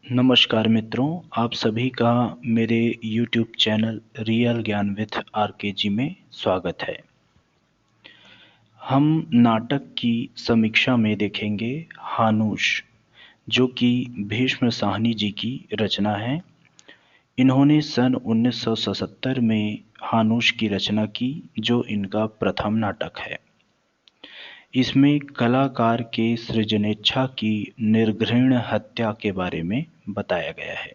नमस्कार मित्रों, आप सभी का मेरे YouTube चैनल रियल ज्ञान विथ आरकेजी में स्वागत है। हम नाटक की समीक्षा में देखेंगे हानूश, जो कि भीष्म साहनी जी की रचना है। इन्होंने सन 1977 में हानूश की रचना की, जो इनका प्रथम नाटक है। इसमें कलाकार के सृजनेच्छा की निर्घृण हत्या के बारे में बताया गया है।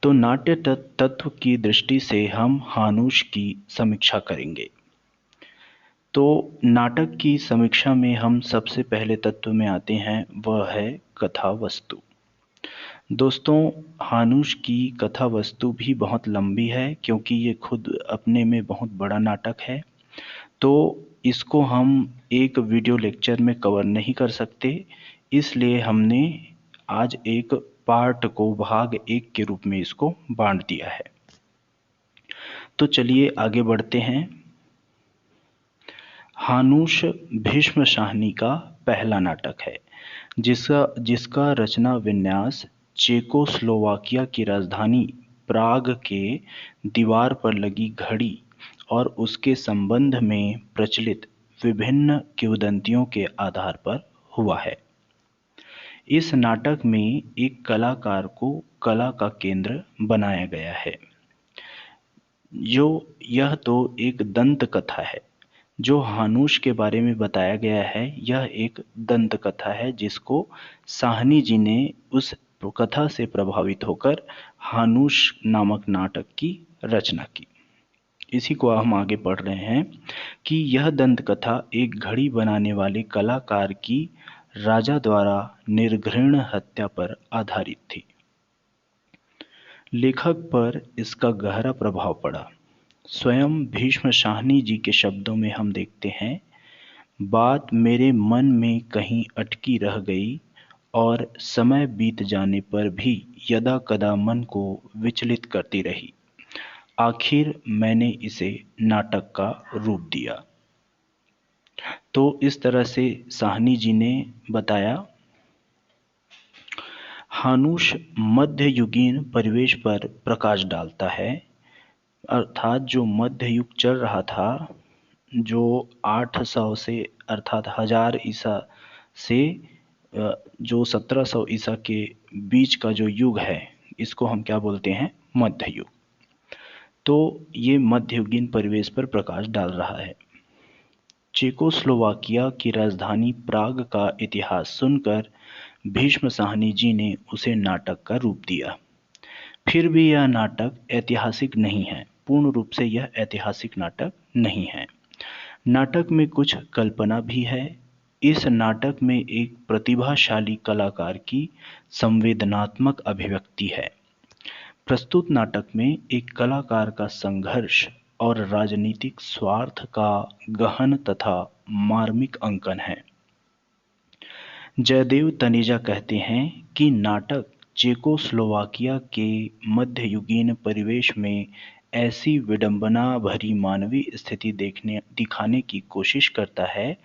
तो नाट्य तत्व की दृष्टि से हम हानूश की समीक्षा करेंगे। तो नाटक की समीक्षा में हम सबसे पहले तत्व में आते हैं, वह है कथा वस्तु। दोस्तों, हानूश की कथा वस्तु भी बहुत लंबी है, क्योंकि ये खुद अपने में बहुत बड़ा नाटक है। तो इसको हम एक वीडियो लेक्चर में कवर नहीं कर सकते, इसलिए हमने आज एक पार्ट को भाग 1 के रूप में इसको बांट दिया है। तो चलिए आगे बढ़ते हैं। हानूश भीष्म साहनी का पहला नाटक है, जिसका रचना विन्यास चेकोस्लोवाकिया की राजधानी प्राग के दीवार पर लगी घड़ी और उसके संबंध में प्रचलित विभिन्न किंवदंतियों के आधार पर हुआ है। इस नाटक में एक कलाकार को कला का केंद्र बनाया गया है। यह तो एक दंत कथा है। जो हानूश के बारे में बताया गया है, यह एक दंत कथा है, जिसको साहनी जी ने उस कथा से प्रभावित होकर हानूश नामक नाटक की रचना की। इसी को हम आगे पढ़ रहे हैं कि यह दंत कथा एक घड़ी बनाने वाले कलाकार की राजा द्वारा निर्घृण हत्या पर आधारित थी। लेखक पर इसका गहरा प्रभाव पड़ा। स्वयं भीष्म साहनी जी के शब्दों में हम देखते हैं, बात मेरे मन में कहीं अटकी रह गई और समय बीत जाने पर भी यदा कदा मन को विचलित करती रही। आखिर मैंने इसे नाटक का रूप दिया। तो इस तरह से साहनी जी ने बताया। हानूश मध्ययुगीन परिवेश पर प्रकाश डालता है, अर्थात जो मध्य युग चल रहा था, जो 800 से अर्थात 1000 ईसा से जो 1700 ईसा के बीच का जो युग है, इसको हम क्या बोलते हैं? मध्य युग। तो ये मध्ययुगीन परिवेश पर प्रकाश डाल रहा है। चेकोस्लोवाकिया की राजधानी प्राग का इतिहास सुनकर भीष्म साहनी जी ने उसे नाटक का रूप दिया। फिर भी यह नाटक ऐतिहासिक नहीं है, पूर्ण रूप से यह ऐतिहासिक नाटक नहीं है। नाटक में कुछ कल्पना भी है। इस नाटक में एक प्रतिभाशाली कलाकार की संवेदनात्मक अभिव्यक्ति है। प्रस्तुत नाटक में एक कलाकार का संघर्ष और राजनीतिक स्वार्थ का गहन तथा मार्मिक अंकन है। जयदेव तनेजा कहते हैं कि नाटक चेकोस्लोवाकिया के मध्ययुगीन परिवेश में ऐसी विडंबना भरी मानवीय स्थिति दिखाने की कोशिश करता है,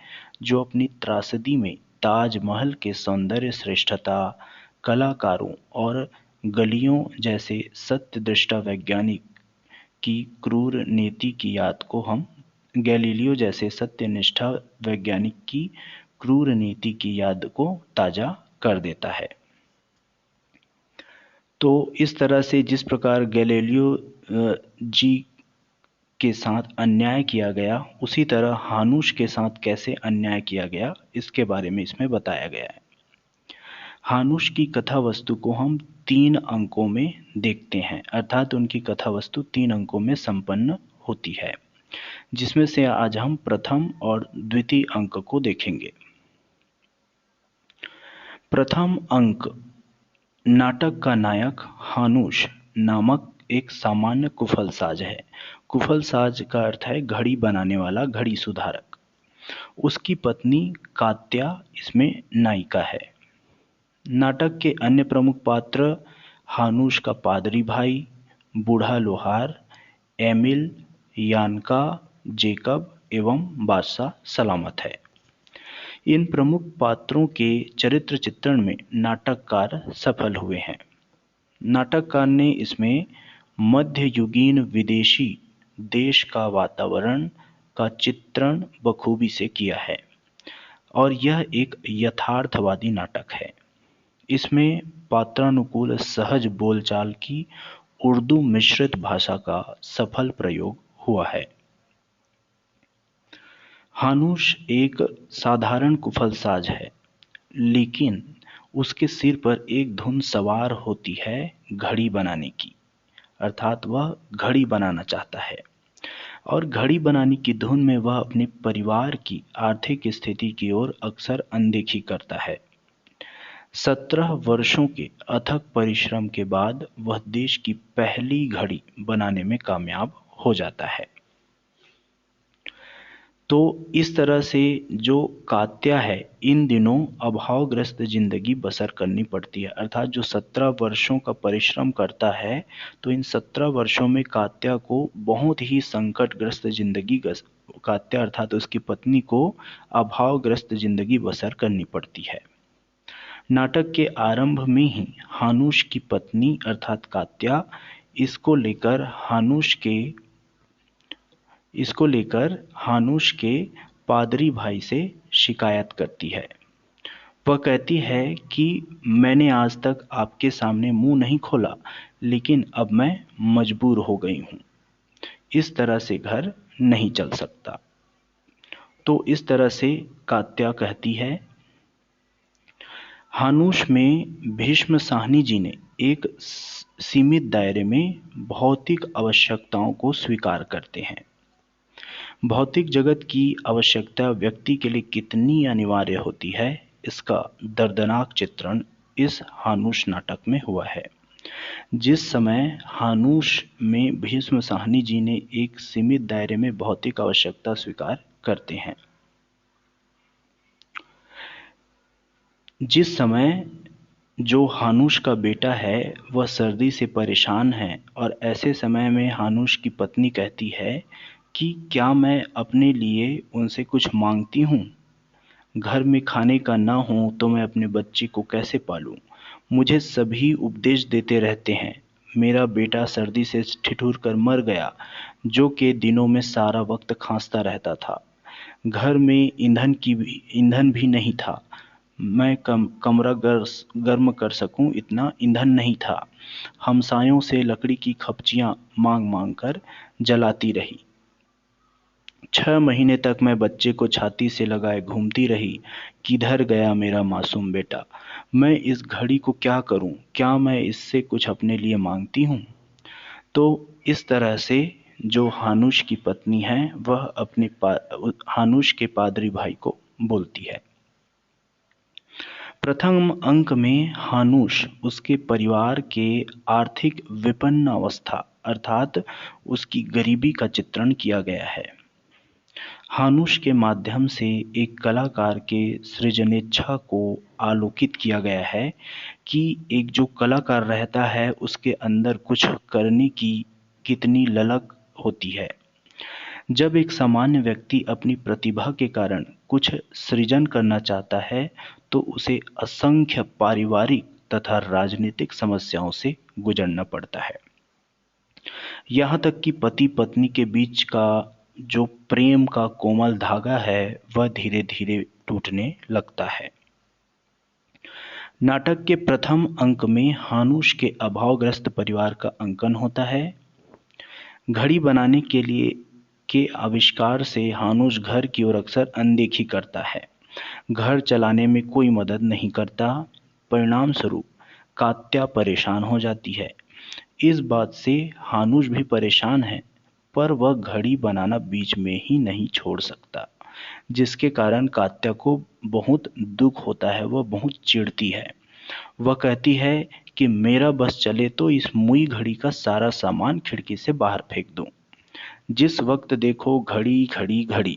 जो अपनी त्रासदी में ताजमहल के सौंदर्य श्रेष्ठता, कलाकारों और गलियों जैसे सत्यदृष्टा वैज्ञानिक की क्रूर नीति की याद को हम गैलीलियो जैसे सत्यनिष्ठा वैज्ञानिक की क्रूर नीति की याद को ताजा कर देता है। तो इस तरह से जिस प्रकार गैलीलियो जी के साथ अन्याय किया गया, उसी तरह हानूश के साथ कैसे अन्याय किया गया, इसके बारे में इसमें बताया गया है। हानूश की कथा वस्तु को हम 3 अंकों में देखते हैं, अर्थात उनकी कथा वस्तु 3 अंकों में संपन्न होती है, जिसमें से आज हम प्रथम और द्वितीय अंक को देखेंगे। प्रथम अंक, नाटक का नायक हानूश नामक एक सामान्य कुफल साज है। कुफल साज का अर्थ है घड़ी बनाने वाला, घड़ी सुधारक। उसकी पत्नी कात्या इसमें नायिका है। नाटक के अन्य प्रमुख पात्र हानूश का पादरी भाई, बूढ़ा लोहार, एमिल, यानका, जेकब एवं बादशाह सलामत है। इन प्रमुख पात्रों के चरित्र चित्रण में नाटककार सफल हुए हैं। नाटककार ने इसमें मध्ययुगीन विदेशी देश का वातावरण का चित्रण बखूबी से किया है और यह एक यथार्थवादी नाटक है। इसमें पात्रानुकूल सहज बोलचाल की उर्दू मिश्रित भाषा का सफल प्रयोग हुआ है। हानुश एक साधारण कुफलसाज है, लेकिन उसके सिर पर एक धुन सवार होती है घड़ी बनाने की, अर्थात वह घड़ी बनाना चाहता है और घड़ी बनाने की धुन में वह अपने परिवार की आर्थिक स्थिति की ओर अक्सर अनदेखी करता है। 17 वर्षों के अथक परिश्रम के बाद वह देश की पहली घड़ी बनाने में कामयाब हो जाता है। तो इस तरह से जो कात्या है इन दिनों अभावग्रस्त जिंदगी बसर करनी पड़ती है, अर्थात जो 17 वर्षों का परिश्रम करता है, तो इन 17 वर्षों में कात्या को बहुत ही संकटग्रस्त जिंदगी कात्या अर्थात उसकी पत्नी को अभावग्रस्त जिंदगी बसर करनी पड़ती है। नाटक के आरंभ में ही हानुश की पत्नी अर्थात कात्या इसको लेकर हानुश के पादरी भाई से शिकायत करती है। वह कहती है कि मैंने आज तक आपके सामने मुंह नहीं खोला, लेकिन अब मैं मजबूर हो गई हूं। इस तरह से घर नहीं चल सकता। तो इस तरह से कात्या कहती है। हानुश में भीष्म साहनी जी ने एक सीमित दायरे में भौतिक आवश्यकताओं को स्वीकार करते हैं। भौतिक जगत की आवश्यकता व्यक्ति के लिए कितनी अनिवार्य होती है, इसका दर्दनाक चित्रण इस हानुश नाटक में हुआ है। जिस समय हानुश में भीष्म साहनी जी ने एक सीमित दायरे में भौतिक आवश्यकता स्वीकार करते हैं, जिस समय जो हानुश का बेटा है वह सर्दी से परेशान है और ऐसे समय में हानुश की पत्नी कहती है कि क्या मैं अपने लिए उनसे कुछ मांगती हूँ? घर में खाने का ना हो तो मैं अपने बच्चे को कैसे पालूं? मुझे सभी उपदेश देते रहते हैं। मेरा बेटा सर्दी से ठिठुर कर मर गया, जो के दिनों में सारा वक्त खांसता रहता था। घर में ईंधन भी नहीं था। मैं कमरा गर्म कर सकूं इतना ईंधन नहीं था। हमसायों से लकड़ी की खपचियां मांग मांग कर जलाती रही। 6 महीने तक मैं बच्चे को छाती से लगाए घूमती रही। किधर गया मेरा मासूम बेटा? मैं इस घड़ी को क्या करूं? क्या मैं इससे कुछ अपने लिए मांगती हूं? तो इस तरह से जो हानुश की पत्नी है वह अपने हानुश के पादरी भाई को बोलती है। प्रथम अंक में हानुश उसके परिवार के आर्थिक विपन्न अवस्था अर्थात उसकी गरीबी का चित्रण किया गया है। हानुश के माध्यम से एक कलाकार के सृजनेच्छा को आलोकित किया गया है कि एक जो कलाकार रहता है उसके अंदर कुछ करने की कितनी ललक होती है। जब एक सामान्य व्यक्ति अपनी प्रतिभा के कारण कुछ सृजन करना चाहता है तो उसे असंख्य पारिवारिक तथा राजनीतिक समस्याओं से गुजरना पड़ता है। यहाँ तक कि पति पत्नी के बीच का जो प्रेम का कोमल धागा है वह धीरे धीरे टूटने लगता है। नाटक के प्रथम अंक में हानुश के अभावग्रस्त परिवार का अंकन होता है। घड़ी बनाने के आविष्कार से हानुश घर की ओर अक्सर अनदेखी करता है। घर चलाने में कोई मदद नहीं करता। परिणाम स्वरूप कात्या परेशान हो जाती है। इस बात से हानुश भी परेशान है, पर वह घड़ी बनाना बीच में ही नहीं छोड़ सकता, जिसके कारण कात्या को बहुत दुख होता है। वह बहुत चिढ़ती है। वह कहती है कि मेरा बस चले तो इस मुई घड़ी का सारा सामान खिड़की से बाहर फेंक दूं। जिस वक्त देखो घड़ी घड़ी घड़ी।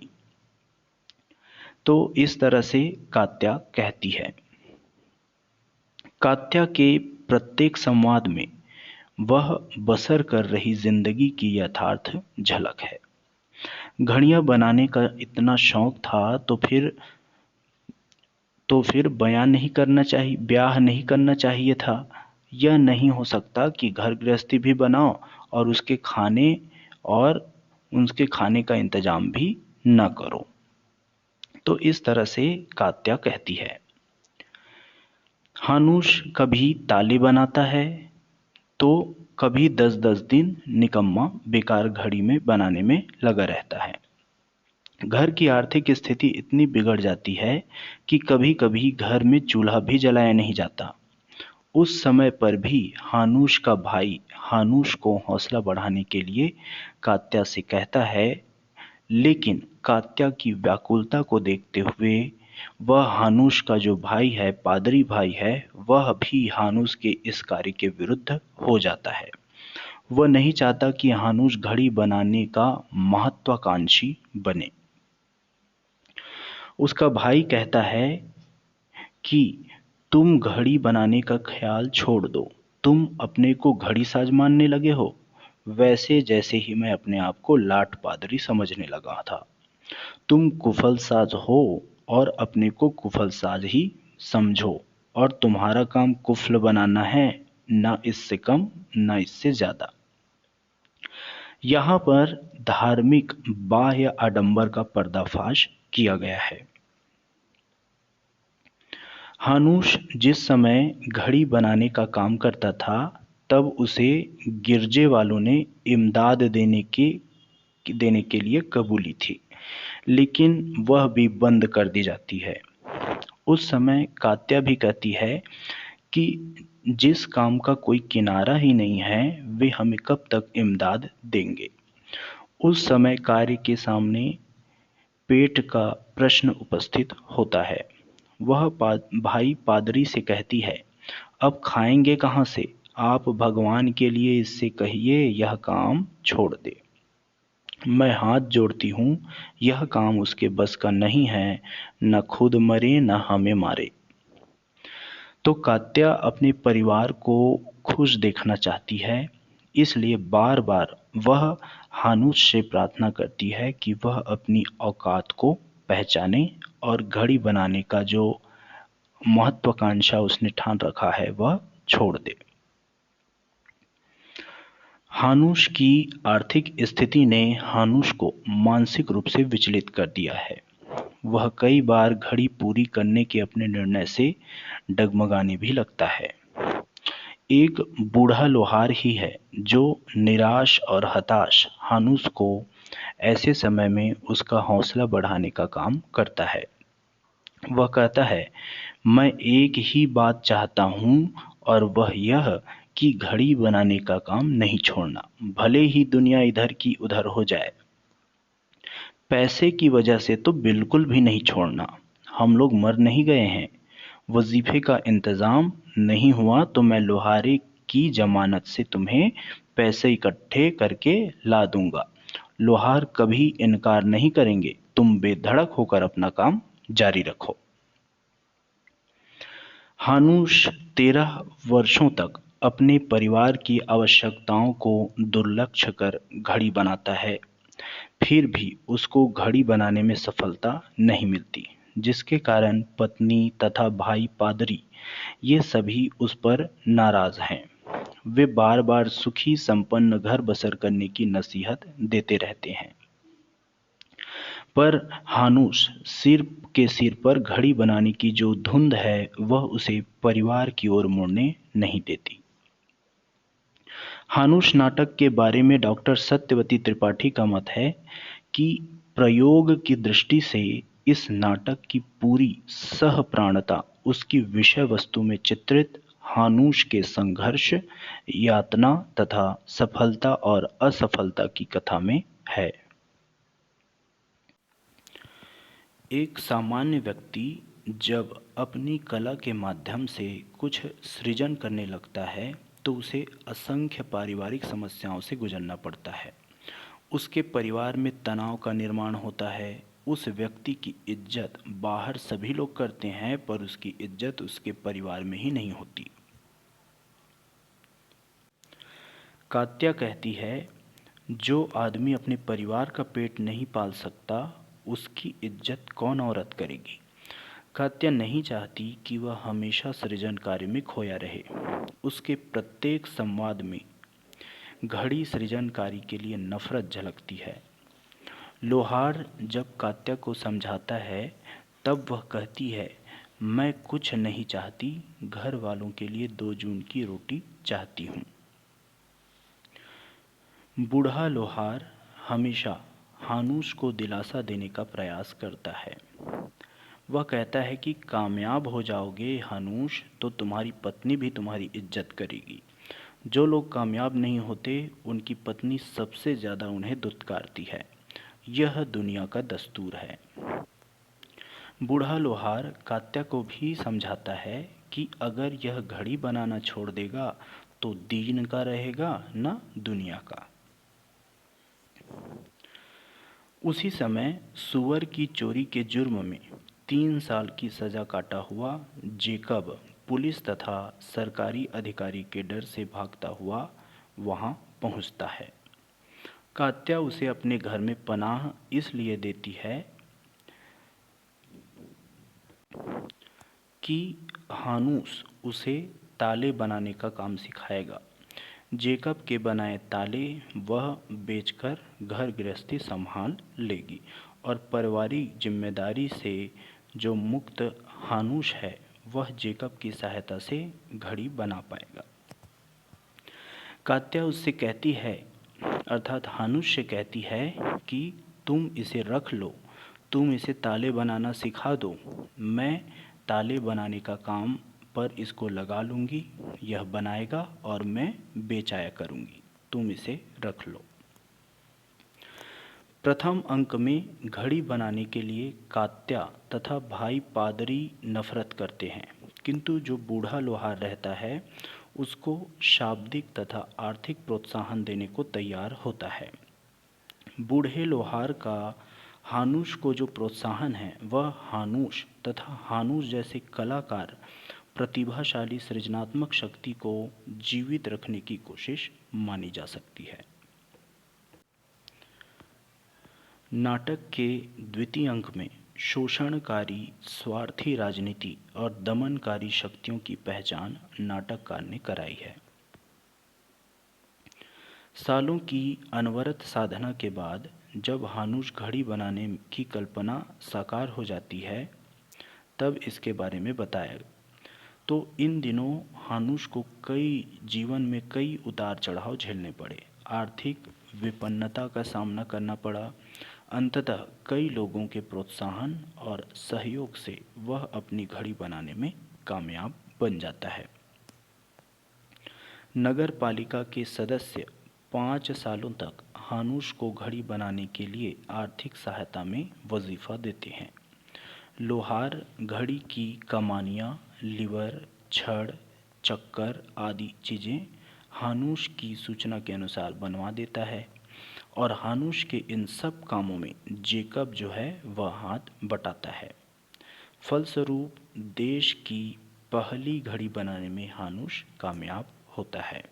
तो इस तरह से कात्या कहती है। कात्या के प्रत्येक संवाद में वह बसर कर रही जिंदगी की यथार्थ झलक है। घड़ियां बनाने का इतना शौक था तो फिर तो फिर ब्याह नहीं करना चाहिए था। यह नहीं हो सकता कि घर गृहस्थी भी बनाओ और उसके खाने का इंतजाम भी न करो। तो इस तरह से कात्या कहती है। हानूश कभी ताले बनाता है तो कभी 10-10 दिन निकम्मा बेकार घड़ी में बनाने में लगा रहता है। घर की आर्थिक स्थिति इतनी बिगड़ जाती है कि कभी-कभी घर में चूल्हा भी जलाया नहीं जाता। उस समय पर भी हानूश का भाई हानूश को हौसला बढ़ाने के लिए कात्या से कहता है, लेकिन कात्या की व्याकुलता को देखते हुए वह हानूश का जो भाई है, पादरी भाई है, वह भी हानूश के इस कार्य के विरुद्ध हो जाता है। वह नहीं चाहता कि हानूश घड़ी बनाने का महत्वाकांक्षी बने। उसका भाई कहता है कि तुम घड़ी बनाने का ख्याल छोड़ दो, तुम अपने को घड़ी साज मानने लगे हो, वैसे जैसे ही मैं अपने आप को लाट पादरी समझने लगा था। तुम कुफल साज हो और अपने को कुफल साज ही समझो, और तुम्हारा काम कुफल बनाना है, ना इससे कम ना इससे ज्यादा। यहाँ पर धार्मिक बाह्य आडंबर का पर्दाफाश किया गया है। हानूश जिस समय घड़ी बनाने का काम करता था, तब उसे गिरजे वालों ने इमदाद देने के लिए कबूली थी, लेकिन वह भी बंद कर दी जाती है। उस समय कात्या भी कहती है कि जिस काम का कोई किनारा ही नहीं है, वे हमें कब तक इमदाद देंगे। उस समय कार्य के सामने पेट का प्रश्न उपस्थित होता है। वह भाई पादरी से कहती है, अब खाएंगे कहाँ से? आप भगवान के लिए इससे कहिए यह काम छोड़ दे। मैं हाथ जोड़ती हूँ, यह काम उसके बस का नहीं है, न खुद मरे न हमें मारे। तो कात्या अपने परिवार को खुश देखना चाहती है, इसलिए बार बार वह हानूश से प्रार्थना करती है कि वह अपनी औकात को पहचाने और घड़ी बनाने का जो महत्वाकांक्षा उसने ठान रखा है वह छोड़ दे। हानूश की आर्थिक स्थिति ने हानूश को मानसिक रूप से विचलित कर दिया है। वह कई बार घड़ी पूरी करने के अपने निर्णय से डगमगाने भी लगता है। एक बूढ़ा लोहार ही है जो निराश और हताश हानूस को ऐसे समय में उसका हौसला बढ़ाने का काम करता है। वह कहता है, मैं एक ही बात चाहता हूँ, और वह यह कि घड़ी बनाने का काम नहीं छोड़ना, भले ही दुनिया इधर की उधर हो जाए। पैसे की वजह से तो बिल्कुल भी नहीं छोड़ना। हम लोग मर नहीं गए हैं। वजीफे का इंतजाम नहीं हुआ तो मैं लोहारे की जमानत से तुम्हें पैसे इकट्ठे करके ला दूंगा। लोहार कभी इनकार नहीं करेंगे। तुम बेधड़क होकर अपना काम जारी रखो। हानूश 13 वर्षों तक अपने परिवार की आवश्यकताओं को दुर्लक्ष्य कर घड़ी बनाता है। फिर भी उसको घड़ी बनाने में सफलता नहीं मिलती, जिसके कारण पत्नी तथा भाई पादरी ये सभी उस पर नाराज हैं। वे बार बार सुखी संपन्न घर बसर करने की नसीहत देते रहते हैं, पर हानूस सिर पर घड़ी बनाने की जो धुंध है वह उसे परिवार की ओर मुड़ने नहीं देती। हानूस नाटक के बारे में डॉक्टर सत्यवती त्रिपाठी का मत है कि प्रयोग की दृष्टि से इस नाटक की पूरी सहप्राणता उसकी विषय वस्तु में चित्रित हानूस के संघर्ष, यातना तथा सफलता और असफलता की कथा में है। एक सामान्य व्यक्ति जब अपनी कला के माध्यम से कुछ सृजन करने लगता है तो उसे असंख्य पारिवारिक समस्याओं से गुजरना पड़ता है। उसके परिवार में तनाव का निर्माण होता है। उस व्यक्ति की इज्जत बाहर सभी लोग करते हैं, पर उसकी इज्जत उसके परिवार में ही नहीं होती। कात्या कहती है, जो आदमी अपने परिवार का पेट नहीं पाल सकता, उसकी इज्जत कौन औरत करेगी। कात्या नहीं चाहती कि वह हमेशा सृजन कार्य में खोया रहे। उसके प्रत्येक संवाद में घड़ी सृजन कार्य के लिए नफरत झलकती है। लोहार जब कात्या को समझाता है तब वह कहती है, मैं कुछ नहीं चाहती, घर वालों के लिए 2 जून की रोटी चाहती हूँ। बूढ़ा लोहार हमेशा हानूस को दिलासा देने का प्रयास करता है। वह कहता है कि कामयाब हो जाओगे हानूस तो तुम्हारी पत्नी भी तुम्हारी इज्जत करेगी। जो लोग कामयाब नहीं होते उनकी पत्नी सबसे ज़्यादा उन्हें दुत्कारती है। यह दुनिया का दस्तूर है। बूढ़ा लोहार कात्या को भी समझाता है कि अगर यह घड़ी बनाना छोड़ देगा तो दीन का रहेगा न दुनिया का। उसी समय सुअर की चोरी के जुर्म में 3 साल की सजा काटा हुआ जेकब पुलिस तथा सरकारी अधिकारी के डर से भागता हुआ वहां पहुंचता है। कात्या उसे अपने घर में पनाह इसलिए देती है कि हानूस उसे ताले बनाने का काम सिखाएगा। जेकब के बनाए ताले वह बेचकर घर गृहस्थी संभाल लेगी और पारिवारिक जिम्मेदारी से जो मुक्त हानूस है वह जेकब की सहायता से घड़ी बना पाएगा। कात्या उससे कहती है, अर्थात हानूस से कहती है कि तुम इसे रख लो, तुम इसे ताले बनाना सिखा दो, मैं ताले बनाने का काम पर इसको लगा लूँगी, यह बनाएगा और मैं बेचाया करूँगी, तुम इसे रख लो। प्रथम अंक में घड़ी बनाने के लिए कात्या तथा भाई पादरी नफरत करते हैं, किंतु जो बूढ़ा लोहार रहता है उसको शाब्दिक तथा आर्थिक प्रोत्साहन देने को तैयार होता है। बूढ़े लोहार का हानूस को जो प्रोत्साहन है वह हानूस तथा हानूस जैसे कलाकार प्रतिभाशाली सृजनात्मक शक्ति को जीवित रखने की कोशिश मानी जा सकती है। नाटक के द्वितीय अंक में शोषणकारी स्वार्थी राजनीति और दमनकारी शक्तियों की पहचान नाटककार ने कराई है। सालों की अनवरत साधना के बाद जब हानूस घड़ी बनाने की कल्पना साकार हो जाती है तब इसके बारे में बताया। तो इन दिनों हानूस को जीवन में कई उतार चढ़ाव झेलने पड़े। आर्थिक विपन्नता का सामना करना पड़ा। अंततः कई लोगों के प्रोत्साहन और सहयोग से वह अपनी घड़ी बनाने में कामयाब बन जाता है। नगर पालिका के सदस्य 5 सालों तक हानूस को घड़ी बनाने के लिए आर्थिक सहायता में वजीफ़ा देते हैं। लोहार घड़ी की कमानियाँ, लीवर, छड़, चक्कर आदि चीज़ें हानूस की सूचना के अनुसार बनवा देता है और हानूस के इन सब कामों में जेकब जो है वह हाथ बटाता है। फलस्वरूप देश की पहली घड़ी बनाने में हानूस कामयाब होता है।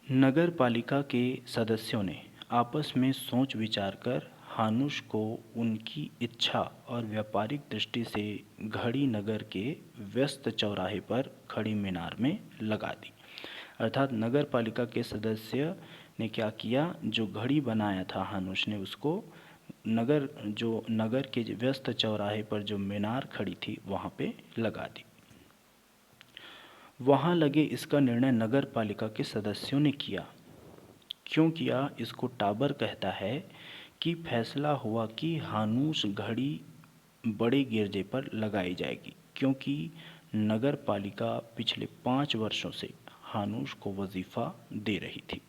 नगर पालिका के सदस्यों ने आपस में सोच विचार कर हानूस को उनकी इच्छा और व्यापारिक दृष्टि से घड़ी नगर के व्यस्त चौराहे पर खड़ी मीनार में लगा दी। अर्थात नगर पालिका के सदस्य ने क्या किया, जो घड़ी बनाया था हानूस ने उसको नगर के व्यस्त चौराहे पर जो मीनार खड़ी थी वहाँ पे लगा दी। वहाँ लगे इसका निर्णय नगर पालिका के सदस्यों ने किया। क्यों किया, इसको टाबर कहता है कि फैसला हुआ कि हानूस घड़ी बड़े गिरजे पर लगाई जाएगी, क्योंकि नगर पालिका पिछले 5 वर्षों से हानूस को वजीफ़ा दे रही थी।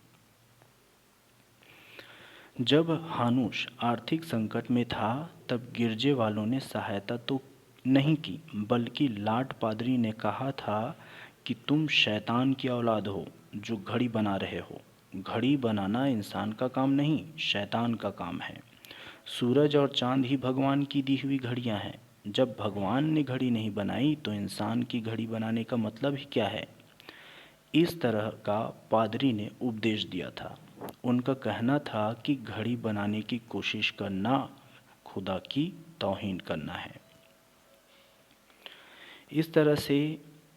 जब हानूस आर्थिक संकट में था तब गिरजे वालों ने सहायता तो नहीं की, बल्कि लाट पादरी ने कहा था कि तुम शैतान की औलाद हो जो घड़ी बना रहे हो। घड़ी बनाना इंसान का काम नहीं, शैतान का काम है। सूरज और चांद ही भगवान की दी हुई घड़ियां हैं। जब भगवान ने घड़ी नहीं बनाई तो इंसान की घड़ी बनाने का मतलब ही क्या है। इस तरह का पादरी ने उपदेश दिया था। उनका कहना था कि घड़ी बनाने की कोशिश करना खुदा की तौहीन करना है। इस तरह से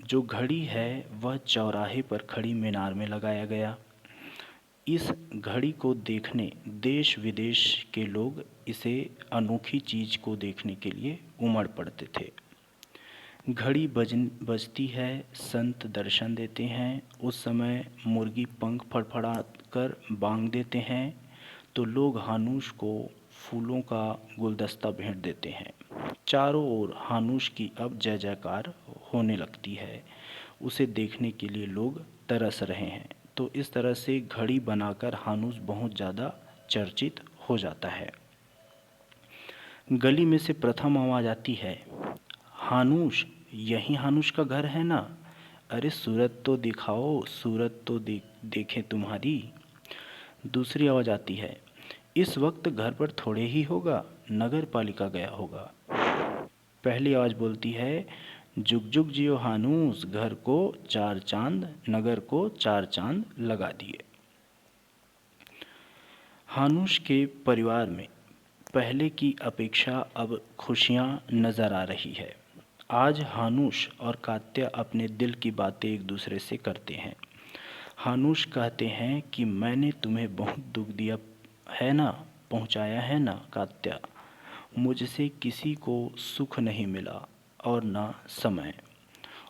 जो घड़ी है वह चौराहे पर खड़ी मीनार में लगाया गया। इस घड़ी को देखने देश विदेश के लोग इसे अनोखी चीज़ को देखने के लिए उमड़ पड़ते थे। घड़ी बजती है, संत दर्शन देते हैं। उस समय मुर्गी पंख फड़फड़ा कर बांग देते हैं तो लोग हानूश को फूलों का गुलदस्ता भेंट देते हैं। चारों ओर हानूश की अब जय जयकार होने लगती है। उसे देखने के लिए लोग तरस रहे हैं। तो इस तरह से घड़ी बनाकर हानूश बहुत ज़्यादा चर्चित हो जाता है। गली में से प्रथम आवाज़ आती है, हानूश, यही हानूश का घर है ना? अरे सूरत तो दिखाओ, सूरत तो देखें तुम्हारी। दूसरी आवाज़ आती है, इस वक्त घर पर थोड़े ही होगा, नगर पालिका गया होगा। पहली आवाज़ बोलती है, जुग जुग जियो हानूस, घर को चार चांद, नगर को चार चांद लगा दिए। हानूस के परिवार में पहले की अपेक्षा अब खुशियाँ नज़र आ रही है। आज हानूस और कात्या अपने दिल की बातें एक दूसरे से करते हैं। हानूस कहते हैं कि मैंने तुम्हें बहुत दुख दिया है ना, पहुंचाया है ना कात्या। मुझसे किसी को सुख नहीं मिला और ना समय।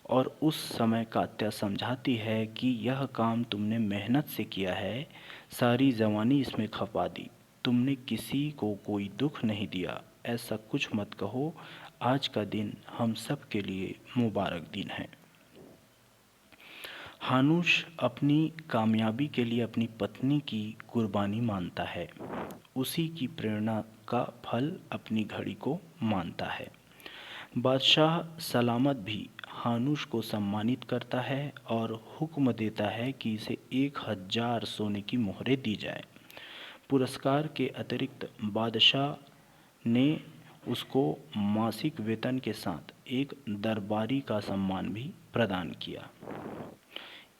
और उस समय कात्या समझाती है कि यह काम तुमने मेहनत से किया है, सारी जवानी इसमें खपा दी, तुमने किसी को कोई दुख नहीं दिया, ऐसा कुछ मत कहो। आज का दिन हम सब के लिए मुबारक दिन है। हानूश अपनी कामयाबी के लिए अपनी पत्नी की कुर्बानी मानता है। उसी की प्रेरणा का फल अपनी घड़ी को मानता है। बादशाह सलामत भी हानूश को सम्मानित करता है और हुक्म देता है कि इसे 1000 सोने की मोहरें दी जाए। पुरस्कार के अतिरिक्त बादशाह ने उसको मासिक वेतन के साथ एक दरबारी का सम्मान भी प्रदान किया।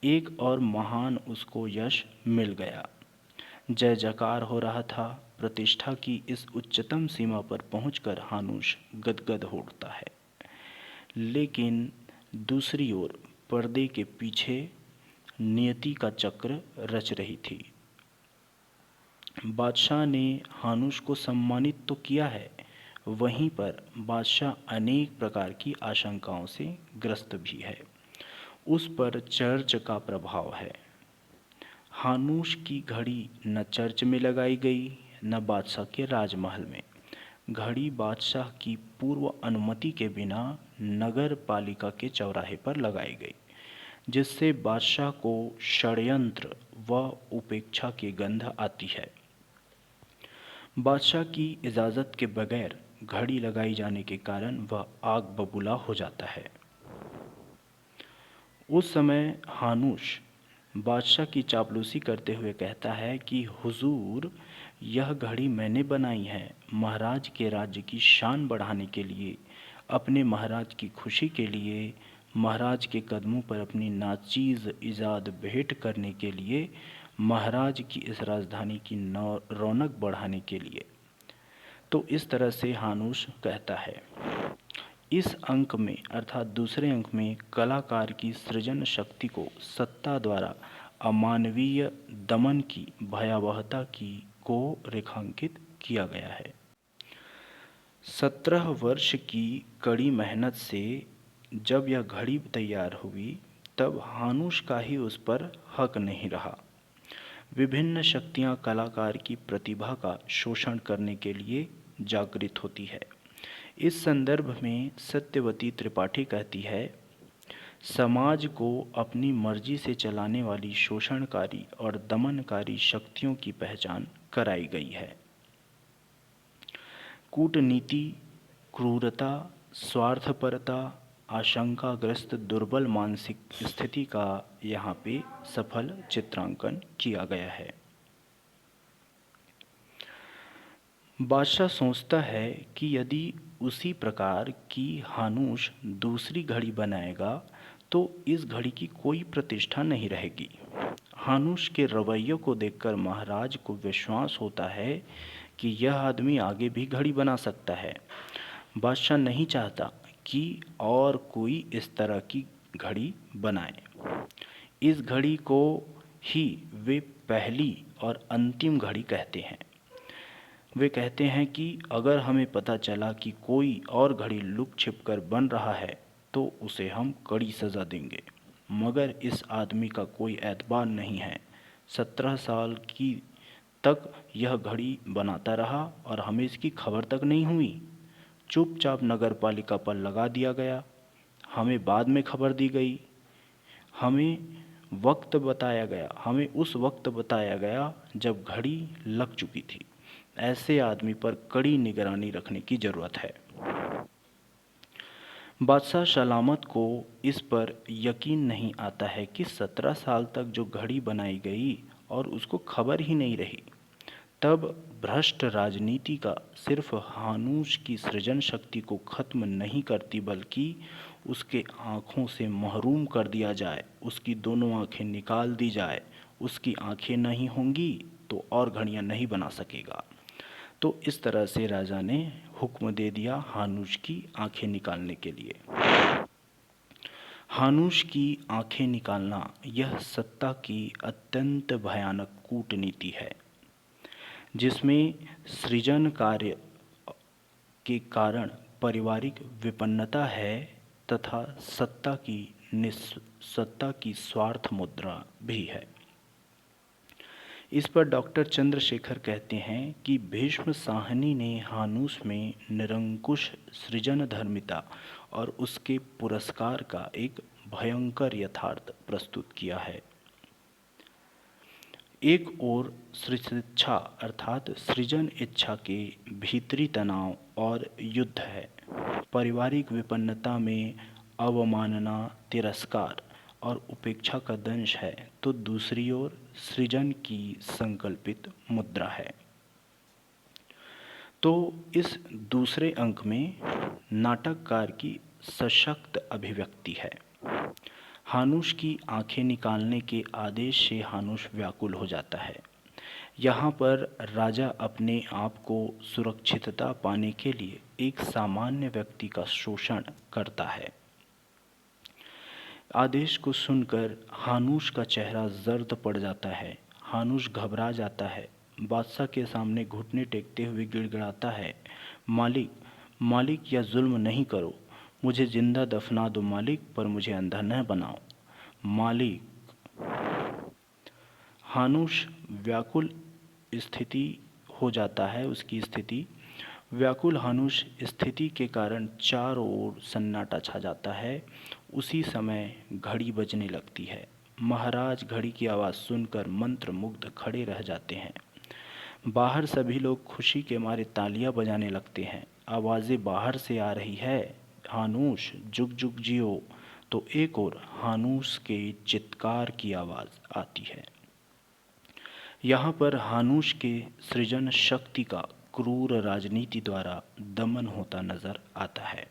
एक और महान उसको यश मिल गया। जय जयकार हो रहा था। प्रतिष्ठा की इस उच्चतम सीमा पर पहुंचकर हानूश गदगद हो उठता है। लेकिन दूसरी ओर पर्दे के पीछे नियति का चक्र रच रही थी। बादशाह ने हानूश को सम्मानित तो किया है, वहीं पर बादशाह अनेक प्रकार की आशंकाओं से ग्रस्त भी है। उस पर चर्च का प्रभाव है। हानूश की घड़ी न चर्च में लगाई गई न बादशाह के राजमहल में। घड़ी बादशाह की पूर्व अनुमति के बिना नगर पालिका के चौराहे पर लगाई गई, जिससे बादशाह को षड्यंत्र व उपेक्षा की गंध आती है। बादशाह की इजाज़त के बगैर घड़ी लगाई जाने के कारण वह आग बबूला हो जाता है। उस समय हानूश बादशाह की चापलूसी करते हुए कहता है कि हुजूर, यह घड़ी मैंने बनाई है महाराज के राज्य की शान बढ़ाने के लिए, अपने महाराज की खुशी के लिए, महाराज के कदमों पर अपनी नाचीज़ इजाद भेंट करने के लिए, महाराज की इस राजधानी की रौनक बढ़ाने के लिए। तो इस तरह से हानूश कहता है। इस अंक में अर्थात दूसरे अंक में कलाकार की सृजन शक्ति को सत्ता द्वारा अमानवीय दमन की भयावहता की को रेखांकित किया गया है। 17 वर्ष की कड़ी मेहनत से जब यह घड़ी तैयार हुई तब हानूश का ही उस पर हक नहीं रहा। विभिन्न शक्तियां कलाकार की प्रतिभा का शोषण करने के लिए जागृत होती है। इस संदर्भ में सत्यवती त्रिपाठी कहती है, समाज को अपनी मर्जी से चलाने वाली शोषणकारी और दमनकारी शक्तियों की पहचान कराई गई है। कूटनीति, क्रूरता, स्वार्थपरता, आशंकाग्रस्त दुर्बल मानसिक स्थिति का यहाँ पे सफल चित्रांकन किया गया है। बादशाह सोचता है कि यदि उसी प्रकार की हानूश दूसरी घड़ी बनाएगा तो इस घड़ी की कोई प्रतिष्ठा नहीं रहेगी। हानूश के रवैये को देखकर महाराज को विश्वास होता है कि यह आदमी आगे भी घड़ी बना सकता है। बादशाह नहीं चाहता कि और कोई इस तरह की घड़ी बनाए। इस घड़ी को ही वे पहली और अंतिम घड़ी कहते हैं। वे कहते हैं कि अगर हमें पता चला कि कोई और घड़ी लुक छिप कर बन रहा है तो उसे हम कड़ी सज़ा देंगे, मगर इस आदमी का कोई एतबार नहीं है। 17 साल की तक यह घड़ी बनाता रहा और हमें इसकी खबर तक नहीं हुई। चुपचाप नगर पालिका पर लगा दिया गया। हमें बाद में खबर दी गई। हमें उस वक्त बताया गया जब घड़ी लग चुकी थी। ऐसे आदमी पर कड़ी निगरानी रखने की ज़रूरत है। बादशाह सलामत को इस पर यकीन नहीं आता है कि 17 साल तक जो घड़ी बनाई गई और उसको खबर ही नहीं रही। तब भ्रष्ट राजनीति का सिर्फ हानूश की सृजन शक्ति को खत्म नहीं करती, बल्कि उसके आँखों से महरूम कर दिया जाए, उसकी दोनों आँखें निकाल दी जाए। उसकी आँखें नहीं होंगी तो और घड़ियाँ नहीं बना सकेगा। तो इस तरह से राजा ने हुक्म दे दिया हानूश की आँखें निकालने के लिए। हानूश की आँखें निकालना यह सत्ता की अत्यंत भयानक कूटनीति है, जिसमें सृजन कार्य के कारण पारिवारिक विपन्नता है तथा सत्ता की स्वार्थ मुद्रा भी है। इस पर डॉक्टर चंद्रशेखर कहते हैं कि भीष्म साहनी ने हानूस में निरंकुश सृजन धर्मिता और उसके पुरस्कार का एक भयंकर यथार्थ प्रस्तुत किया है। एक ओर सृष्टिच्छा अर्थात सृजन इच्छा के भीतरी तनाव और युद्ध है, पारिवारिक विपन्नता में अवमानना, तिरस्कार और उपेक्षा का दंश है, तो दूसरी ओर सृजन की संकल्पित मुद्रा है। तो इस दूसरे अंक में नाटककार की सशक्त अभिव्यक्ति है। हानूश की आंखें निकालने के आदेश से हानूश व्याकुल हो जाता है। यहाँ पर राजा अपने आप को सुरक्षितता पाने के लिए एक सामान्य व्यक्ति का शोषण करता है। आदेश को सुनकर हानूश का चेहरा जर्द पड़ जाता है। हानूश घबरा जाता है। बादशाह के सामने घुटने टेकते हुए गिड़गिड़ाता है, मालिक, मालिक, यह जुल्म नहीं करो। मुझे जिंदा दफना दो मालिक, पर मुझे अंधा न बनाओ मालिक। हानूश व्याकुल स्थिति हो जाता है। उसकी स्थिति व्याकुल हानूश स्थिति के कारण चारों ओर सन्नाटा छा जाता है। उसी समय घड़ी बजने लगती है। महाराज घड़ी की आवाज़ सुनकर मंत्रमुग्ध खड़े रह जाते हैं। बाहर सभी लोग खुशी के मारे तालियां बजाने लगते हैं। आवाज़ें बाहर से आ रही है, हानूश जुग जुग जियो। तो एक और हानूश के चित्कार की आवाज़ आती है। यहाँ पर हानूश के सृजन शक्ति का क्रूर राजनीति द्वारा दमन होता नजर आता है।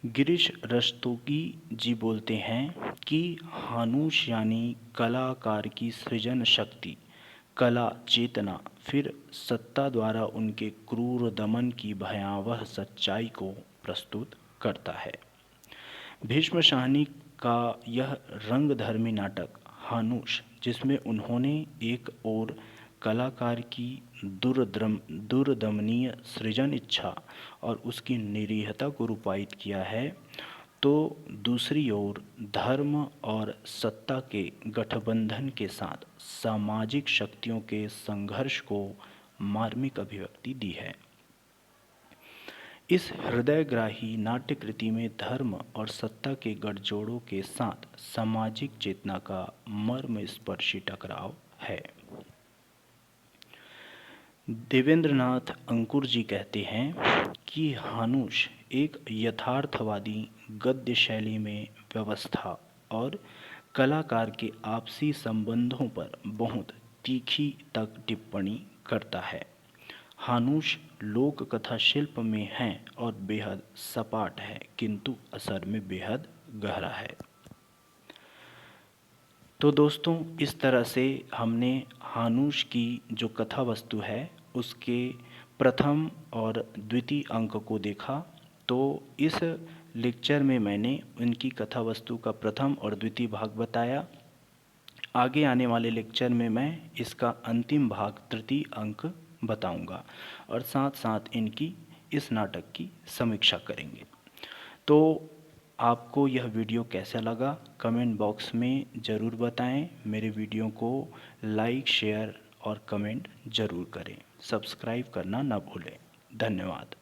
गिरीश रस्तोगी जी बोलते हैं कि हानूश यानी कलाकार की सृजन शक्ति, कला चेतना, फिर सत्ता द्वारा उनके क्रूर दमन की भयावह सच्चाई को प्रस्तुत करता है। भीष्म साहनी का यह रंगधर्मी नाटक हानूश, जिसमें उन्होंने एक ओर कलाकार की दुर्दमनीय सृजन इच्छा और उसकी निरीहता को रूपायित किया है, तो दूसरी ओर धर्म और सत्ता के गठबंधन के साथ सामाजिक शक्तियों के संघर्ष को मार्मिक अभिव्यक्ति दी है। इस हृदयग्राही नाट्यकृति में धर्म और सत्ता के गठजोड़ों के साथ सामाजिक चेतना का मर्मस्पर्शी टकराव है। देवेंद्रनाथ अंकुर जी कहते हैं कि हानूश एक यथार्थवादी गद्य शैली में व्यवस्था और कलाकार के आपसी संबंधों पर बहुत तीखी तक टिप्पणी करता है। हानूश लोक कथा शिल्प में है और बेहद सपाट है, किंतु असर में बेहद गहरा है। तो दोस्तों, इस तरह से हमने हानूश की जो कथा वस्तु है उसके प्रथम और द्वितीय अंक को देखा, तो इस लेक्चर में मैंने उनकी कथा वस्तु का प्रथम और द्वितीय भाग बताया। आगे आने वाले लेक्चर में मैं इसका अंतिम भाग तृतीय अंक बताऊंगा और साथ साथ इनकी इस नाटक की समीक्षा करेंगे। तो आपको यह वीडियो कैसा लगा कमेंट बॉक्स में ज़रूर बताएं। मेरे वीडियो को लाइक, शेयर और कमेंट ज़रूर करें। सब्सक्राइब करना ना भूलें। धन्यवाद।